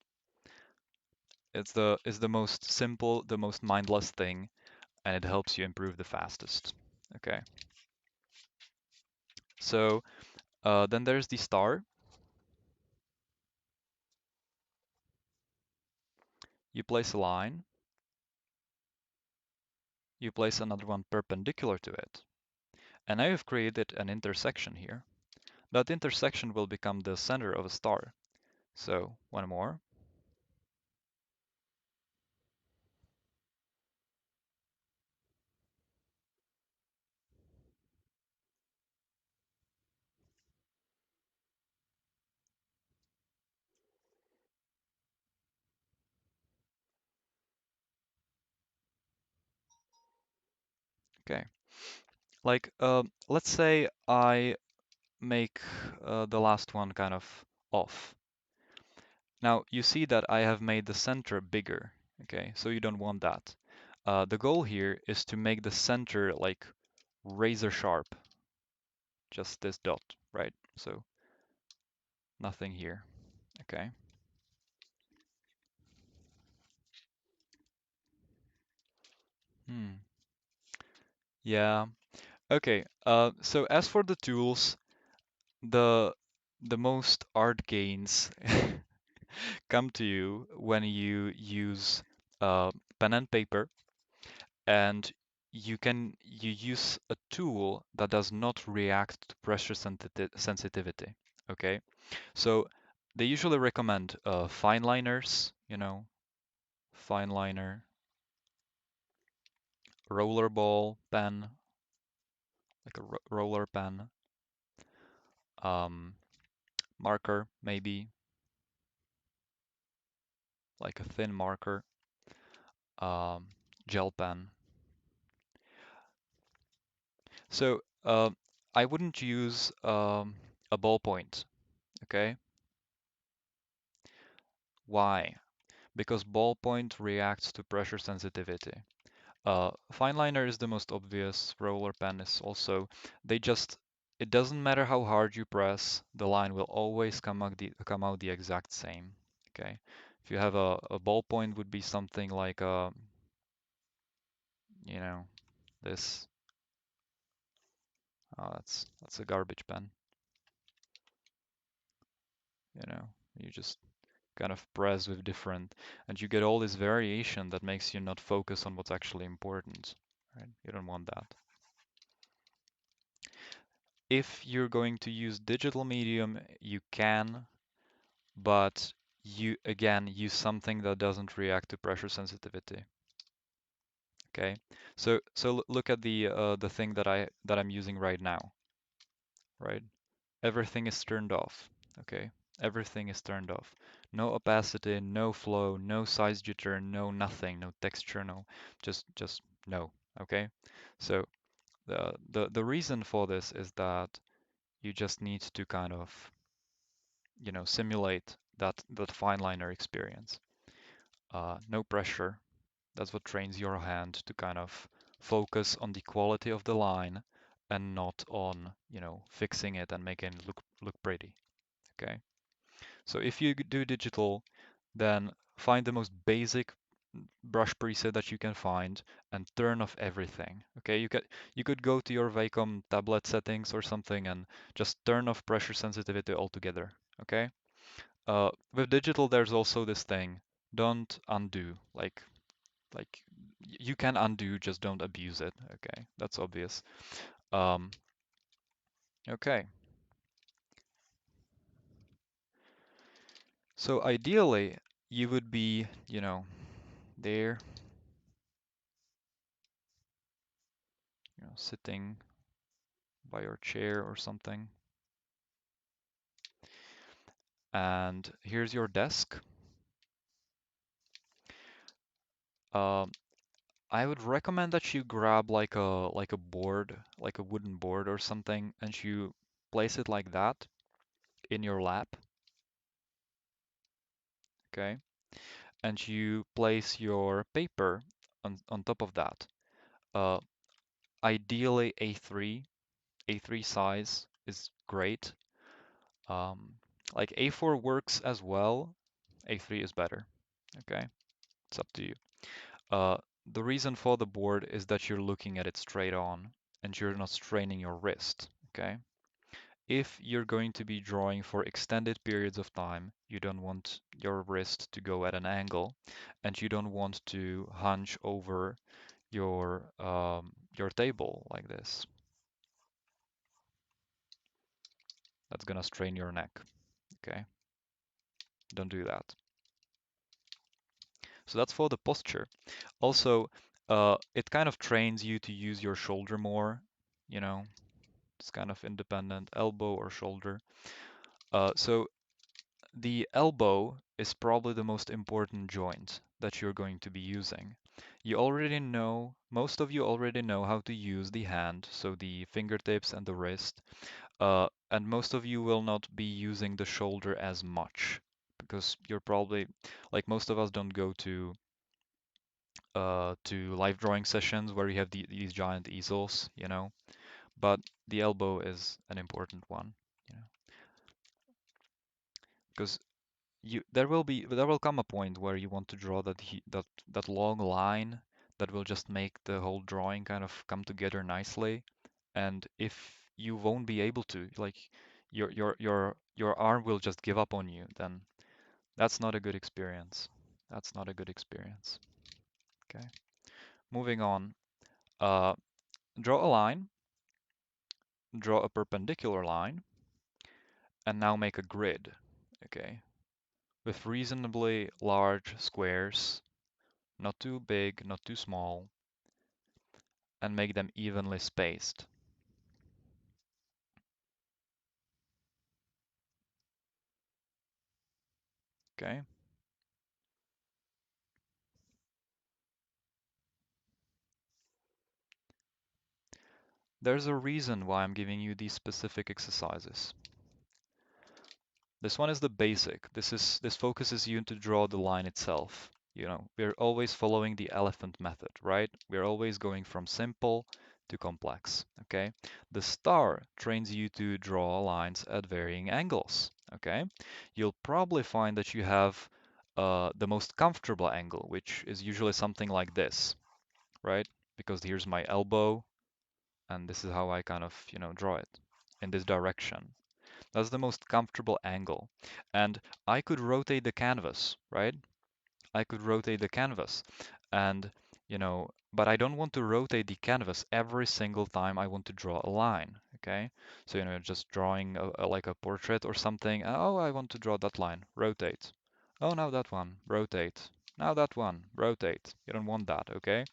It's the most simple, the most mindless thing, and it helps you improve the fastest. Okay, so then there's the star. You place a line, you place another one perpendicular to it, and now you've created an intersection here. That intersection will become the center of a star. So one more. Okay, like let's say I make the last one kind of off. Now you see that I have made the center bigger. Okay, so you don't want that. The goal here is to make the center like razor sharp, just this dot, right? So nothing here. Okay. Hmm. Yeah. Okay. So as for the tools, the the most art gains come to you when you use pen and paper, and you use a tool that does not react to pressure sensitivity. Okay. So they usually recommend fine liners, fine liner, rollerball pen, like a roller pen, um, marker, maybe like a thin marker, um, gel pen. So I wouldn't use a ballpoint, okay? Why? Because ballpoint reacts to pressure sensitivity. Fine liner is the most obvious, roller pen is also, it doesn't matter how hard you press, the line will always come out the exact same, okay? If you have a ballpoint would be something like you know, this, that's a garbage pen, you know, you just kind of press with different, and you get all this variation that makes you not focus on what's actually important, right? You don't want that. If you're going to use digital medium, you can, but you again use something that doesn't react to pressure sensitivity. Okay, so look at the thing that I'm using right now, right? Everything is turned off. Okay, everything is turned off. No opacity, no flow, no size jitter, no nothing, no texture, no, just no. Okay, so the reason for this is that you just need to kind of simulate that fine liner experience. No pressure. That's what trains your hand to kind of focus on the quality of the line and not on, fixing it and making it look pretty. Okay. So if you do digital, then find the most basic brush preset that you can find and turn off everything. Okay, you could go to your Wacom tablet settings or something and just turn off pressure sensitivity altogether. Okay. With digital, there's also this thing. Don't undo. Like you can undo, just don't abuse it. Okay, that's obvious. Um, okay, So ideally, you would be, there, sitting by your chair or something. And here's your desk. Um, I would recommend that you grab like a board, like a wooden board or something, and you place it like that in your lap, okay? And you place your paper on top of that. Uh, Ideally A3 size is great. Um, like A4 works as well. A3 is better, okay? It's up to you. Uh, the reason for the board is that you're looking at it straight on and you're not straining your wrist, okay? If you're going to be drawing for extended periods of time, you don't want your wrist to go at an angle and you don't want to hunch over your table like this. That's gonna strain your neck, okay? Don't do that. So that's for the posture. Also, it kind of trains you to use your shoulder more, you know, it's kind of independent, elbow or shoulder. So the elbow is probably the most important joint that you're going to be using. You already know, most of you already know how to use the hand, so the fingertips and the wrist, and most of you will not be using the shoulder as much because you're probably, like most of us don't go to live drawing sessions where you have these giant easels, but the elbow is an important one, you know, because there will come a point where you want to draw that long line that will just make the whole drawing kind of come together nicely. And if you won't be able to, like your arm will just give up on you, then that's not a good experience. That's not a good experience. Okay. Moving on. Uh, Draw a line, draw a perpendicular line, and now make a grid. Okay. With reasonably large squares, not too big, not too small, and make them evenly spaced. Okay. There's a reason why I'm giving you these specific exercises. This one is the basic. This focuses you to draw the line itself. We're always following the elephant method, right? We're always going from simple to complex, okay? The star trains you to draw lines at varying angles, okay? You'll probably find that you have the most comfortable angle, which is usually something like this, right? Because here's my elbow, and this is how I kind of, draw it in this direction. That's the most comfortable angle. And I could rotate the canvas, right? I could rotate the canvas and, but I don't want to rotate the canvas every single time I want to draw a line, okay? So, just drawing like a portrait or something. Oh, I want to draw that line, rotate. Oh, now that one, rotate. Now that one, rotate. You don't want that, okay?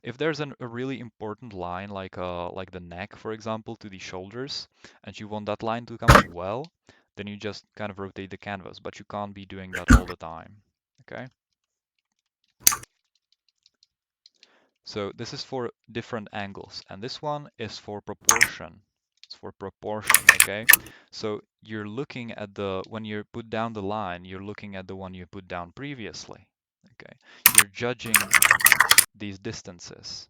If there's a really important line like the neck, for example, to the shoulders, and you want that line to come up well, then you just kind of rotate the canvas, but you can't be doing that all the time. Okay? So this is for different angles, and this one is for proportion. It's for proportion, okay? So you're looking at when you put down the line, you're looking at the one you put down previously, okay? You're judging these distances,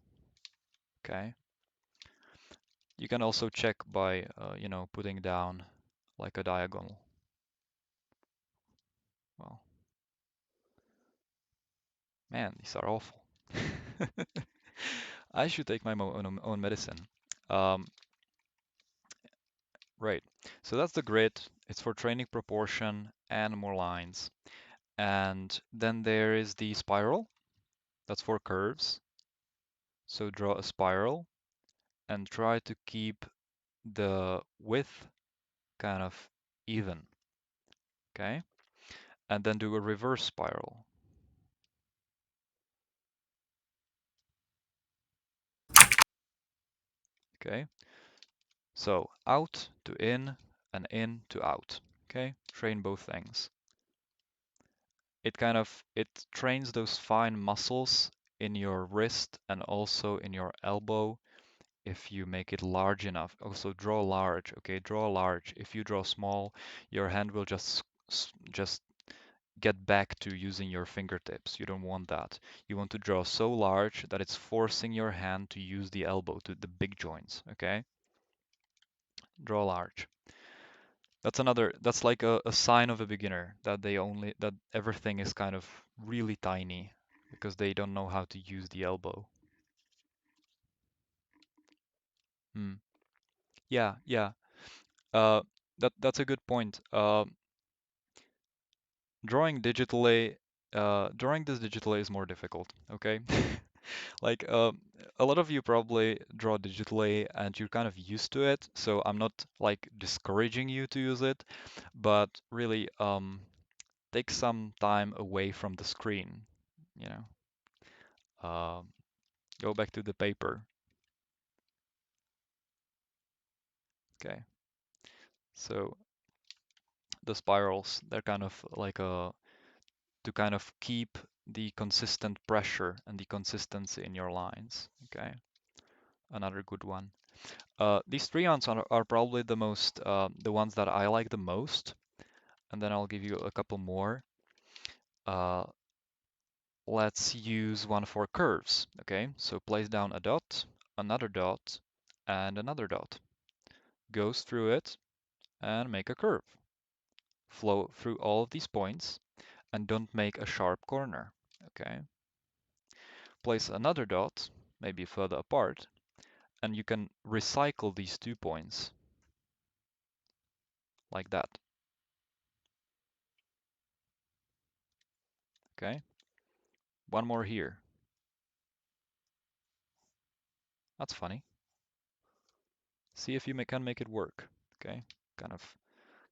okay? You can also check by, putting down like a diagonal. Well, man, these are awful. I should take my own medicine. Um, right. So that's the grid. It's for training proportion and more lines. And then there is the spiral. That's for curves. So draw a spiral and try to keep the width kind of even. Okay. and then do a reverse spiral. Okay, so out to in and in to out. Okay, train both things. It trains those fine muscles in your wrist and also in your elbow if you make it large enough. Also draw large, okay? Draw large. If you draw small, your hand will just get back to using your fingertips. You don't want that. You want to draw so large that it's forcing your hand to use the elbow, to the big joints, okay? Draw large. That's like a sign of a beginner that that everything is kind of really tiny because they don't know how to use the elbow. Hmm. Yeah, yeah. Uh, that's a good point. Drawing this digitally is more difficult, okay? Like, a lot of you probably draw digitally and you're kind of used to it, so I'm not like discouraging you to use it, but really, take some time away from the screen, you know. Um, Go back to the paper. Okay, so the spirals, they're kind of like to kind of keep the consistent pressure and the consistency in your lines. Okay, another good one. These three are probably the ones that I like the most, and then I'll give you a couple more. Uh, let's use one for curves. Okay, so place down a dot, and another dot. Goes through it and make a curve. Flow through all of these points and don't make a sharp corner. Okay, place another dot, maybe further apart, and you can recycle these 2 points like that. Okay, one more here. That's funny. See if you can make it work. Okay, kind of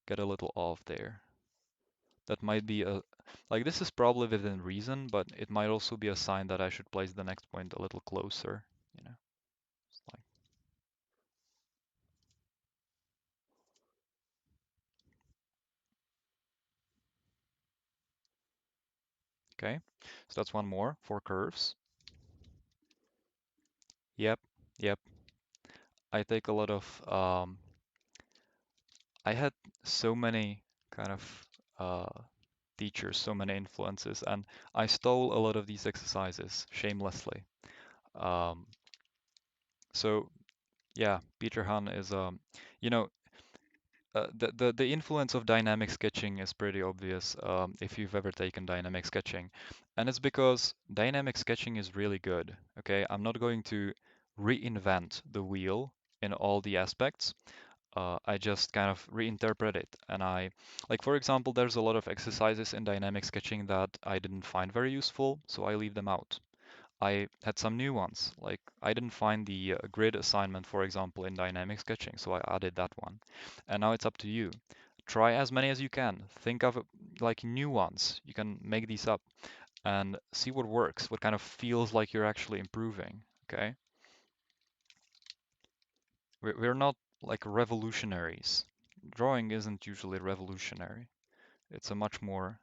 get a little off there. That might be like this is probably within reason, but it might also be a sign that I should place the next point a little closer, you know. It's like, okay, so that's one more for curves. Yep, yep. I take a lot of I had so many kind of teachers, so many influences, and I stole a lot of these exercises shamelessly. Um, so yeah, Peter Han is you know, the influence of dynamic sketching is pretty obvious if you've ever taken dynamic sketching, and it's because dynamic sketching is really good. Okay, I'm not going to reinvent the wheel in all the aspects. I just kind of reinterpret it. And like for example, there's a lot of exercises in dynamic sketching that I didn't find very useful, so I leave them out. I had some new ones, like I didn't find the grid assignment, for example, in dynamic sketching, so I added that one. And now it's up to you. Try as many as you can. Think of like new ones. You can make these up and see what works, what kind of feels like you're actually improving. Okay? We're not like revolutionaries. Drawing isn't usually revolutionary. It's a much more,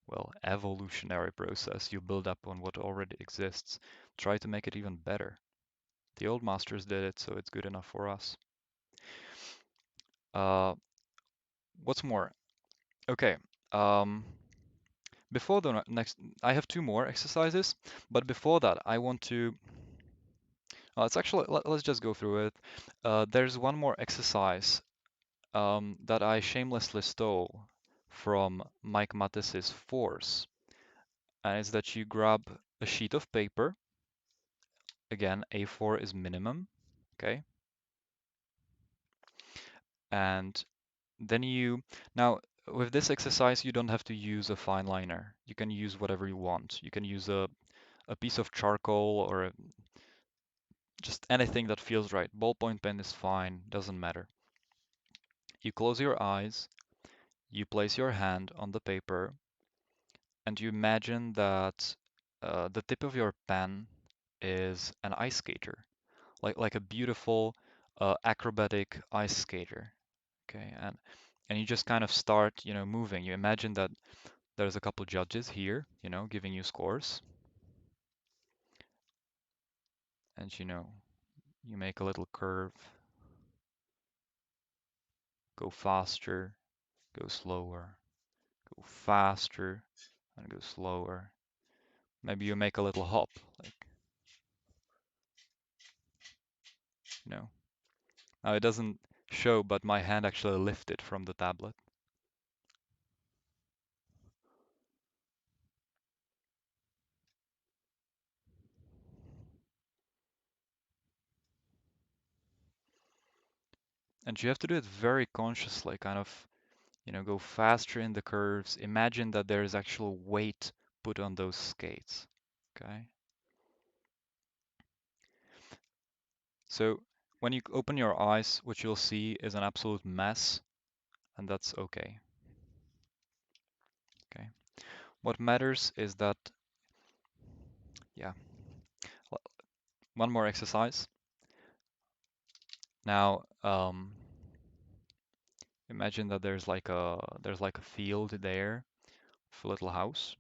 well, evolutionary process. You build up on what already exists. Try to make it even better. The old masters did it, so it's good enough for us. Uh, what's more? Okay. Um, before the next, I have two more exercises, but before that, I want to. Let's actually let's just go through it. There's one more exercise that I shamelessly stole from Mike Mattis's Force, and it's that you grab a sheet of paper. Again, A4 is minimum, okay? And then now with this exercise, you don't have to use a fine liner. You can use whatever you want. You can use a piece of charcoal or just anything that feels right. Ballpoint pen is fine, doesn't matter. You close your eyes, you place your hand on the paper, and you imagine that the tip of your pen is an ice skater, like a beautiful acrobatic ice skater. Okay, and you just kind of start, moving. You imagine that there's a couple judges here, giving you scores, and you make a little curve, go faster, go slower, go faster, and go slower. Maybe you make a little hop, like, you know. Now it doesn't show, but my hand actually lifted from the tablet. And you have to do it very consciously, kind of, go faster in the curves. Imagine that there is actual weight put on those skates. Okay. So when you open your eyes, what you'll see is an absolute mess, and that's okay. Okay. What matters is that, yeah, one more exercise. Now, imagine that there's like a field there with a little house,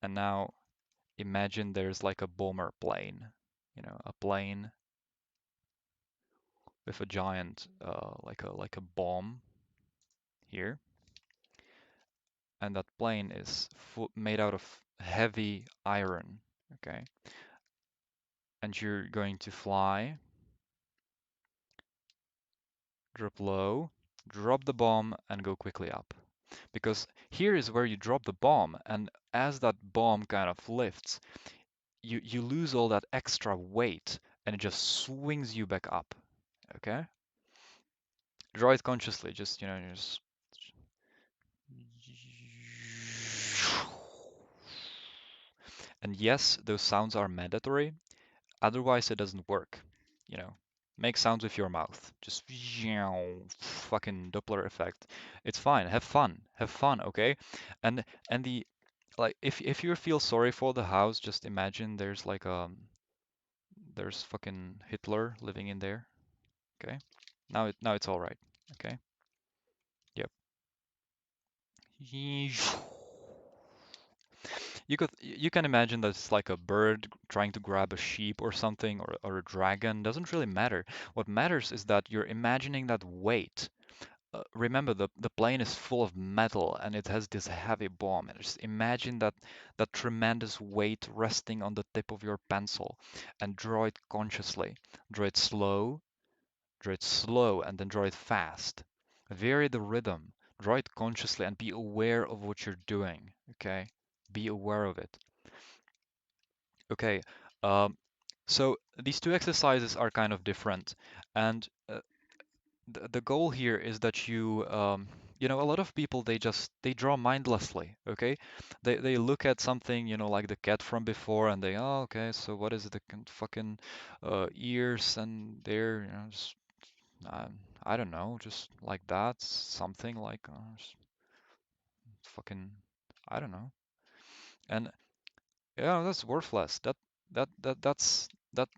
and now imagine there's like a bomber plane, a plane with a giant, like a bomb here, and that plane is made out of heavy iron, okay? And you're going to fly, drop low, drop the bomb, and go quickly up. Because here is where you drop the bomb, and as that bomb kind of lifts, you lose all that extra weight, and it just swings you back up, okay? Draw it consciously, just. And yes, those sounds are mandatory. Otherwise, it doesn't work. You know, make sounds with your mouth. Just fucking Doppler effect. It's fine. Have fun, okay? And the like, if you feel sorry for the house, just imagine there's fucking Hitler living in there. Okay? Now it's all right. Okay? Yep. You can imagine that it's like a bird trying to grab a sheep or something, or a dragon. Doesn't really matter. What matters is that you're imagining that weight. Remember, the plane is full of metal and it has this heavy bomb. And just imagine that tremendous weight resting on the tip of your pencil, and draw it consciously. Draw it slow, and then draw it fast. Vary the rhythm. Draw it consciously and be aware of what you're doing. Okay? Be aware of it. Okay, um, so these two exercises are kind of different, and the goal here is that a lot of people they draw mindlessly. Okay, they look at something, like the cat from before, and they, oh, okay, so what is it? The fucking ears and there, just, I don't know, just like that, something like fucking, I don't know, and yeah, that's worthless. That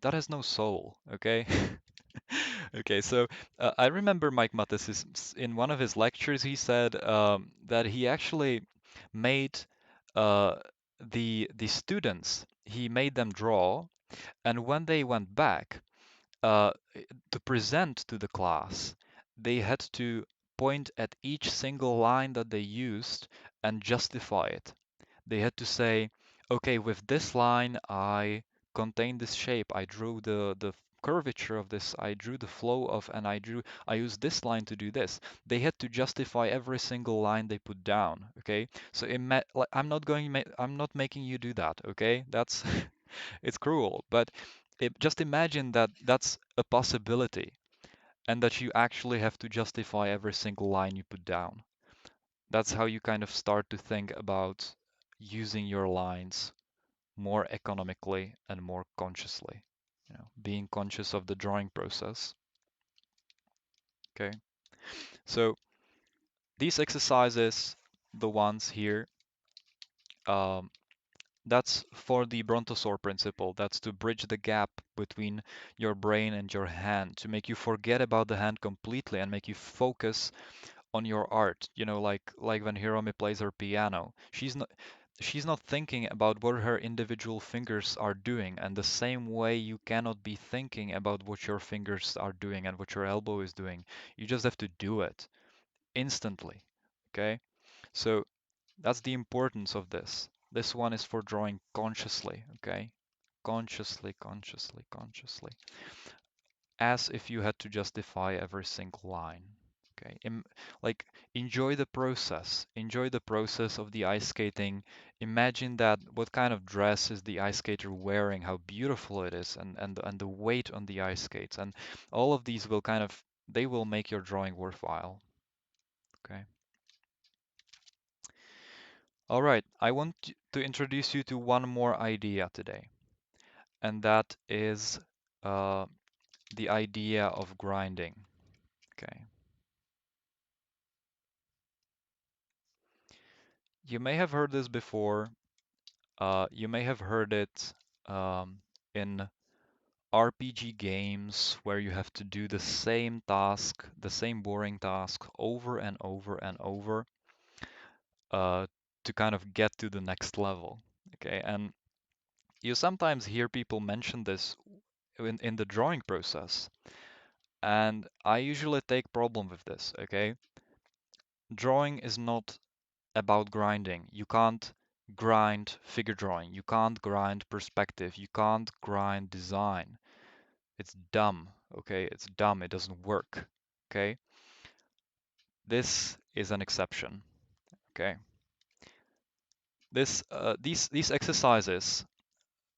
has no soul. Okay. Okay, so I remember Mike Mattis in one of his lectures. He said that he actually made uh, the students. He made them draw, and when they went back uh, to present to the class, they had to point at each single line that they used and justify it. They had to say, okay, with this line, I contain this shape. I drew the curvature of this. I drew the flow of, and I used this line to do this. They had to justify every single line they put down. Okay, so I'm not making you do that. Okay, that's it's cruel, but just imagine that that's a possibility, and that you actually have to justify every single line you put down. That's how you kind of start to think about using your lines more economically and more consciously. Being conscious of the drawing process. Okay. So these exercises, the ones here, um, that's for the brontosaur principle. That's to bridge the gap between your brain and your hand, to make you forget about the hand completely and make you focus on your art. Like when Hiromi plays her piano, she's not thinking about what her individual fingers are doing, and the same way you cannot be thinking about what your fingers are doing and what your elbow is doing. You just have to do it instantly. Okay? So that's the importance of this. This one is for drawing consciously, okay? Consciously, consciously, consciously. As if you had to justify every single line. Okay, like enjoy the process. Enjoy the process of the ice skating. Imagine that what kind of dress is the ice skater wearing, how beautiful it is, and the weight on the ice skates, and all of these will they will make your drawing worthwhile. Okay. All right, I want to introduce you to one more idea today, and that is uh, the idea of grinding. Okay. You may have heard this before. You may have heard it in RPG games where you have to do the same task, the same boring task over and over and over uh, to kind of get to the next level. Okay, and you sometimes hear people mention this in the drawing process, and I usually take problem with this. Okay, drawing is not about grinding. You can't grind figure drawing. You can't grind perspective. You can't grind design. It's dumb, okay? It's dumb. It doesn't work, okay? This is an exception, okay? These exercises,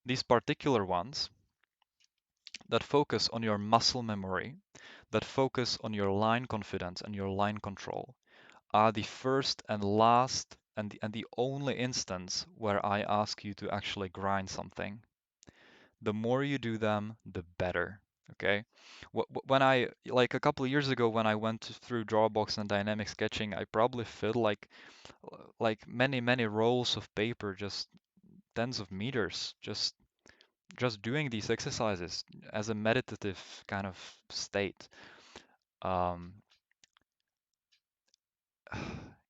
these particular ones that focus on your muscle memory, that focus on your line confidence and your line control, are the first and last and the only instance where I ask you to actually grind something. The more you do them, the better. Okay. When I like a couple of years ago when I went through Drawbox and dynamic sketching, I probably filled like many rolls of paper, just tens of meters, just doing these exercises as a meditative kind of state. Um,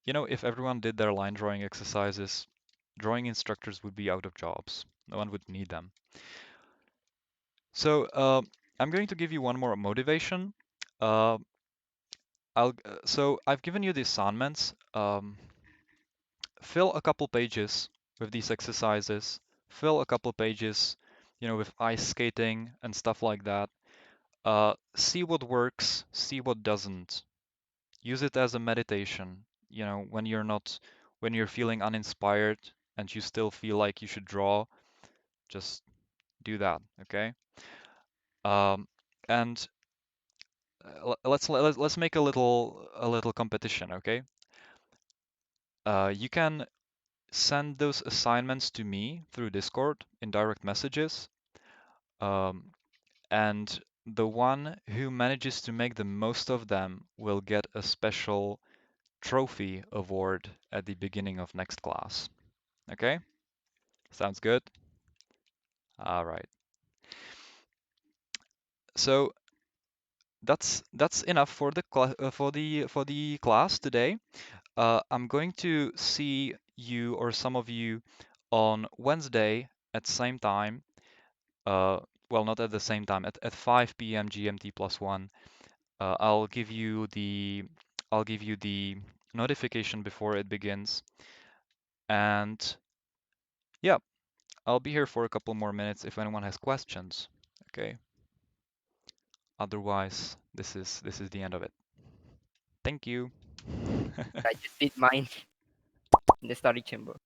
if everyone did their line drawing exercises, drawing instructors would be out of jobs. No one would need them. So I'm going to give you one more motivation. Uh, so I've given you the assignments. Fill a couple pages with these exercises. Fill a couple pages, with ice skating and stuff like that. See what works, see what doesn't. Use it as a meditation. When you're feeling uninspired and you still feel like you should draw, just do that, okay? Um, and let's make a little competition, okay? You can send those assignments to me through Discord in direct messages, um, and the one who manages to make the most of them will get a special trophy award at the beginning of next class. Okay? Sounds good? All right. So that's enough for the class today. I'm going to see you or some of you on Wednesday at the same time. Uh, well, not at the same time, at 5 p.m. GMT plus one. I'll give you the notification before it begins. And yeah, I'll be here for a couple more minutes if anyone has questions. Okay. Otherwise, this is the end of it. Thank you. I just did mine in the study chamber.